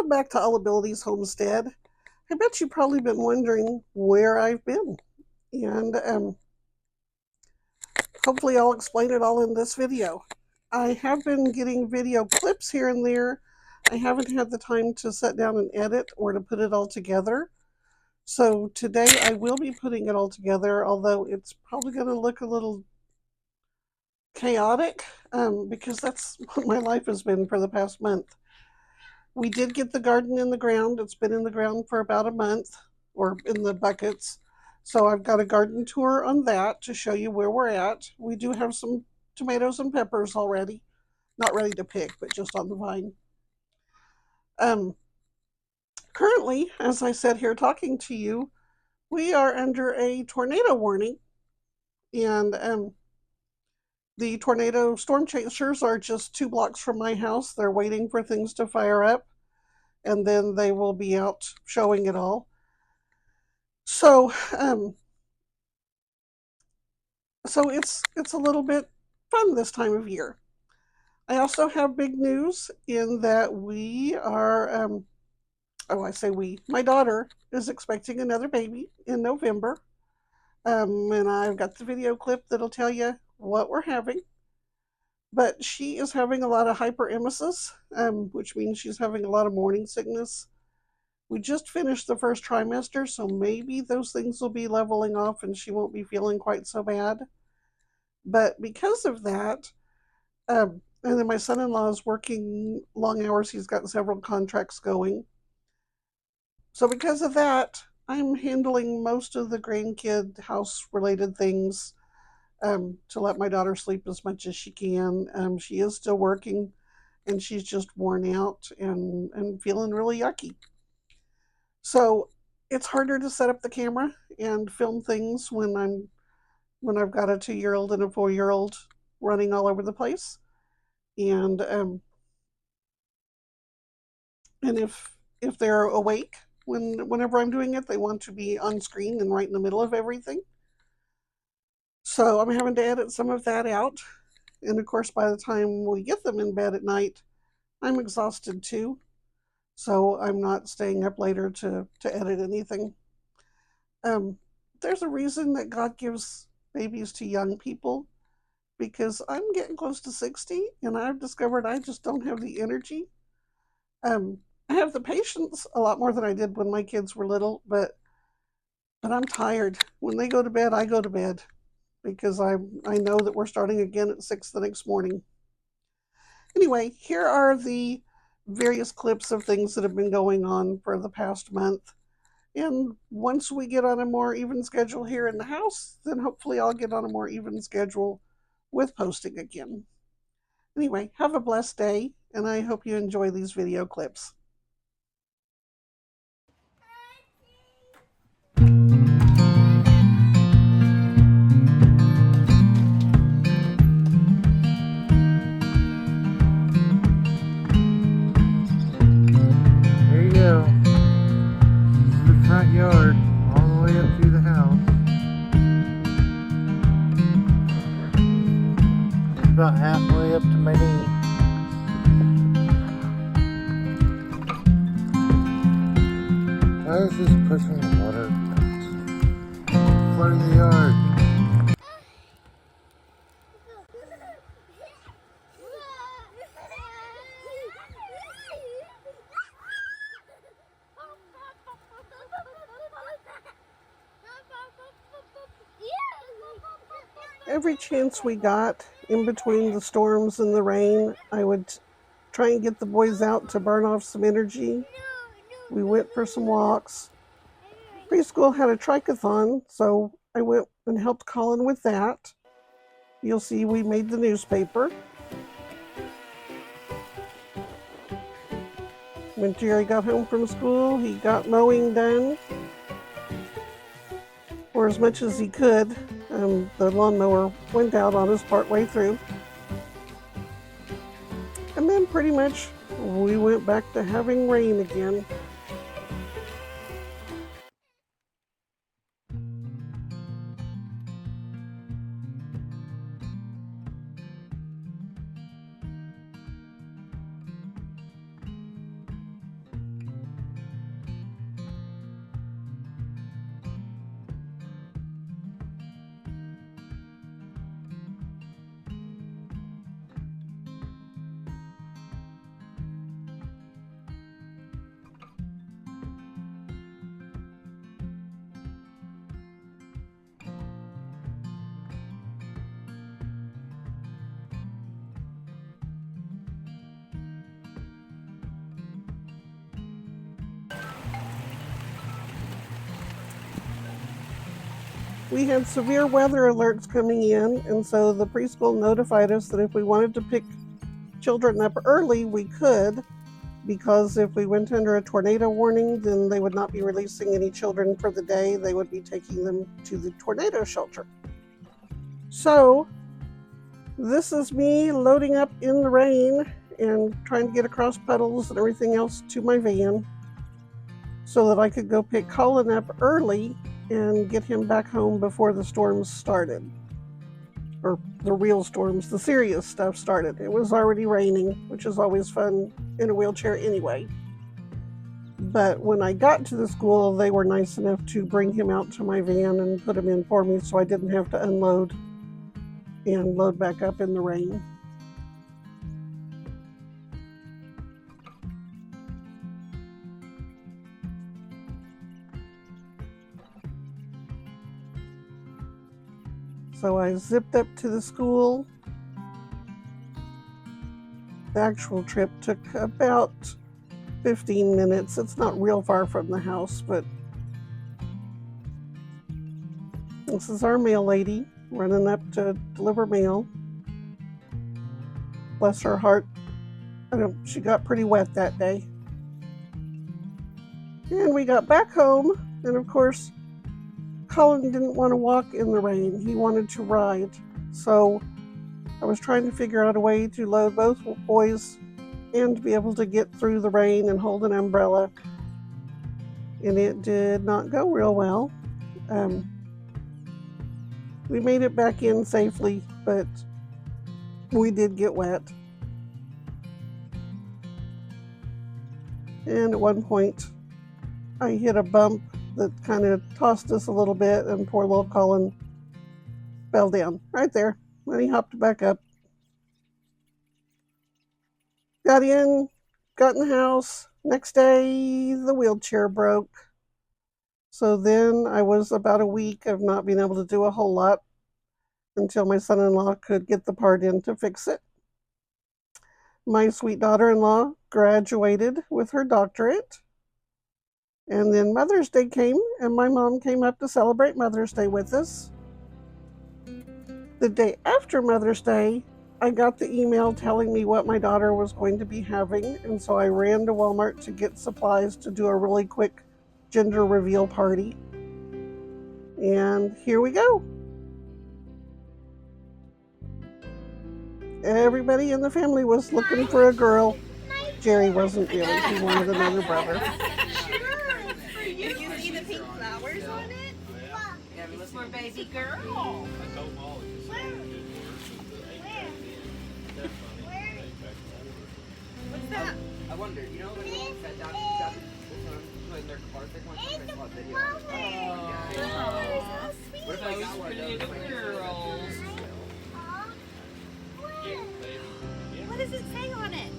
Welcome back to All Abilities Homestead. I bet you've probably been wondering where I've been, and hopefully I'll explain it all in this video. I have been getting video clips here and there. I haven't had the time to sit down and edit or to put it all together. So today I will be putting it all together, although it's probably going to look a little chaotic because that's what my life has been for the past month. We did get the garden in the ground. It's been in the ground for about a month, or in the buckets. So I've got a garden tour on that to show you where we're at. We do have some tomatoes and peppers already. Not ready to pick, but just on the vine. Currently, as I sit here talking to you, we are under a tornado warning. And the tornado storm chasers are just 2 blocks from my house. They're waiting for things to fire up, and then they will be out showing it all. So it's a little bit fun this time of year. I also have big news in that we are, I say we, my daughter is expecting another baby in November. And I've got the video clip that'll tell you what we're having. But she is having a lot of hyperemesis, which means she's having a lot of morning sickness. We just finished the first trimester, so maybe those things will be leveling off and she won't be feeling quite so bad. But because of that, and then my son-in-law is working long hours. He's got several contracts going. So because of that, I'm handling most of the grandkid house-related things to let my daughter sleep as much as she can. She is still working, and she's just worn out and feeling really yucky. So it's harder to set up the camera and film things when I've got a 2-year-old and a 4-year-old running all over the place. And if they're awake whenever I'm doing it, they want to be on screen and right in the middle of everything. So I'm having to edit some of that out. And of course, by the time we get them in bed at night, I'm exhausted too. So I'm not staying up later to edit anything. There's a reason that God gives babies to young people, because I'm getting close to 60 and I've discovered I just don't have the energy. I have the patience a lot more than I did when my kids were little, but I'm tired. When they go to bed, I go to bed, because I know that we're starting again at 6 the next morning. Anyway, here are the various clips of things that have been going on for the past month. And once we get on a more even schedule here in the house, then hopefully I'll get on a more even schedule with posting again. Anyway, have a blessed day, and I hope you enjoy these video clips. There you go. This is the front yard, all the way up to the house. It's about halfway up to my knee. Why is this pushing the water? Flooding the yard. Every chance we got in between the storms and the rain, I would try and get the boys out to burn off some energy. We went for some walks. Preschool had a triathlon, so I went and helped Colin with that. You'll see we made the newspaper. When Jerry got home from school, he got mowing done, or as much as he could. The lawnmower went out on us partway through. And then pretty much we went back to having rain again. we had severe weather alerts coming in, and so the preschool notified us that if we wanted to pick children up early, we could, because if we went under a tornado warning, then they would not be releasing any children for the day. They would be taking them to the tornado shelter. So this is me loading up in the rain and trying to get across puddles and everything else to my van so that I could go pick Colin up early and get him back home before the storms started. Or the real storms, the serious stuff started. It was already raining, which is always fun in a wheelchair anyway. But when I got to the school, they were nice enough to bring him out to my van and put him in for me so I didn't have to unload and load back up in the rain. So I zipped up to the school. The actual trip took about 15 minutes. It's not real far from the house, but this is our mail lady running up to deliver mail. Bless her heart. She got pretty wet that day. And we got back home, and of course, Colin didn't want to walk in the rain. He wanted to ride. So I was trying to figure out a way to load both boys and to be able to get through the rain and hold an umbrella. And it did not go real well. We made it back in safely, but we did get wet. And at one point, I hit a bump that kind of tossed us a little bit, and poor little Colin fell down right there. Then he hopped back up. Got in, got in the house. Next day, the wheelchair broke. So then I was about a week of not being able to do a whole lot until my son-in-law could get the part in to fix it. My sweet daughter-in-law graduated with her doctorate. And then Mother's Day came, and my mom came up to celebrate Mother's Day with us. The day after Mother's Day, I got the email telling me what my daughter was going to be having, and so I ran to Walmart to get supplies to do a really quick gender reveal party. And here we go. Everybody in the family was looking for a girl. Jerry wasn't really. He wanted another brother. You see the pink flowers on it? Yeah, it's for baby girl. What's that? I wonder, you know, when they said that putting their cars, they want to make a video. Oh, so sweet. What if I got one of those? Girls. What does it say on it?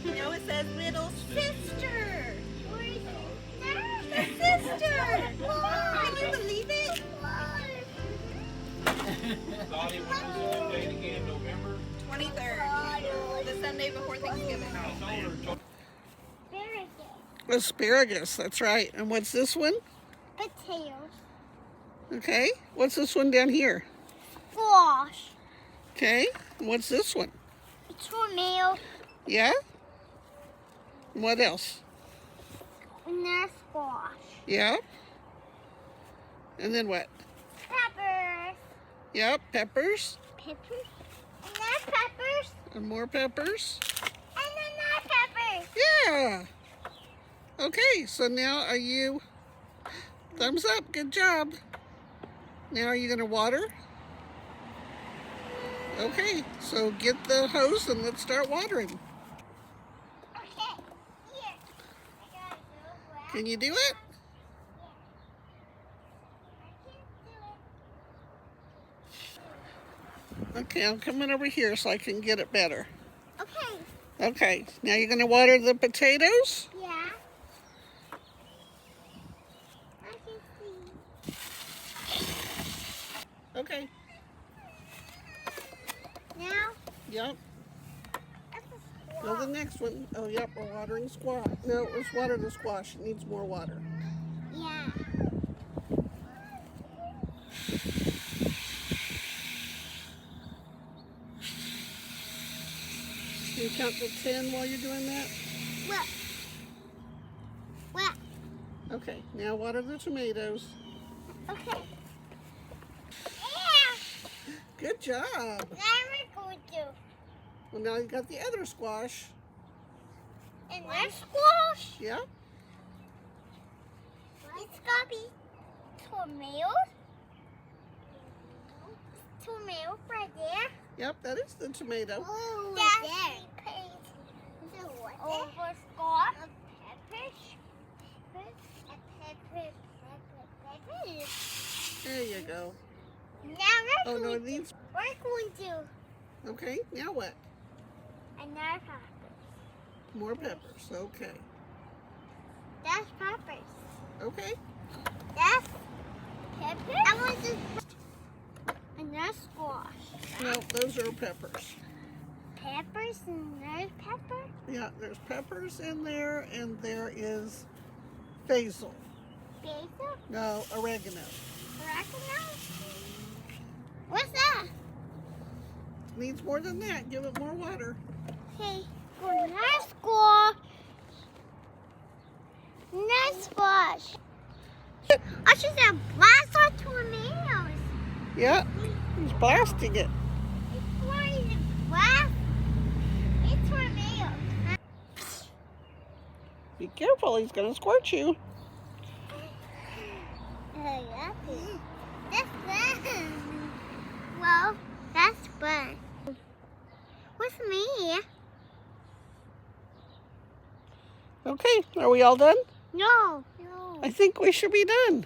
You know, it says little sister. The sister. Can you believe it? Dottie, when was the date again? November? 23rd. The Sunday before Thanksgiving. Asparagus, that's right. And what's this one? Potatoes. Okay. What's this one down here? Squash. Okay. And what's this one? Tomato. Yeah? And what else? And that's squash. Yeah? And then what? Peppers. Yep, peppers. Peppers. And that's peppers. And more peppers. And then that's peppers. Yeah. Okay, so now are you... Thumbs up, good job. Now are you going to water? Okay, so get the hose and let's start watering. Okay. Here. I gotta go grab. Can you do it? Okay, I'm coming over here so I can get it better. Okay. Okay, now you're going to water the potatoes? Yeah. I can see. Okay. Now, Yep. that's a Now squash. the next one. Oh, yep, we're watering squash. No, let's water the squash. It needs more water. Yeah. Can you count to 10 while you're doing that? What? What? Okay, now water the tomatoes. Okay. Yeah. Good job. Now we're going to. Well, now you got the other squash. And there's squash. Yeah. It's gonna be tomatoes. Tomato right there. Yep, that is the tomato. Oh, that's the over squash. Peppers. There you go. Now Oh, no, it needs... we're going to Okay, now what? another peppers. More peppers. Okay. That's peppers. Okay. That's peppers. I want to. And that's squash. No, those are peppers. Peppers and there's pepper. Yeah, there's peppers in there, and there is basil. Basil. No, oregano. Oregano. What's that? Needs more than that. Give it more water. Okay. Another squash. Another squash. I should have blast on tomatoes. Yeah, he's blasting it. It's wanting to blast. It's tomatoes. Be careful, he's going to squirt you. That's fun. Well, that's fun. What's me? Okay, are we all done? No. No. I think we should be done.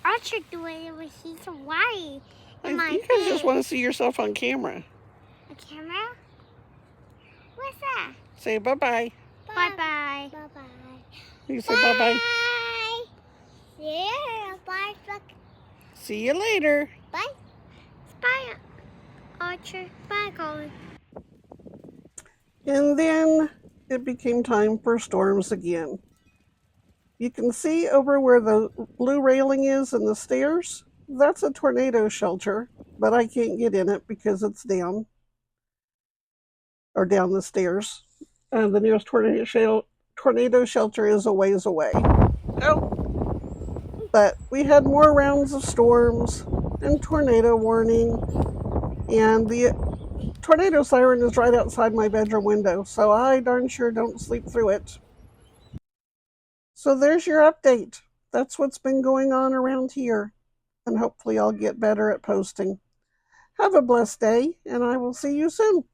I should do it with he's white. You guys just want to see yourself on camera. A camera? What's that? Say bye-bye. Bye-bye. Bye-bye. You say bye-bye. Yeah, bye. Look. See you later. Bye. Bye, Archer. Bye, Colin. And then it became time for storms again. You can see over where the blue railing is and the stairs. That's a tornado shelter, but I can't get in it because it's down. Or down the stairs. The nearest tornado shelter is a ways away. Oh. But we had more rounds of storms and tornado warning. And the tornado siren is right outside my bedroom window, so I darn sure don't sleep through it. So there's your update. That's what's been going on around here. And hopefully I'll get better at posting. Have a blessed day, and I will see you soon.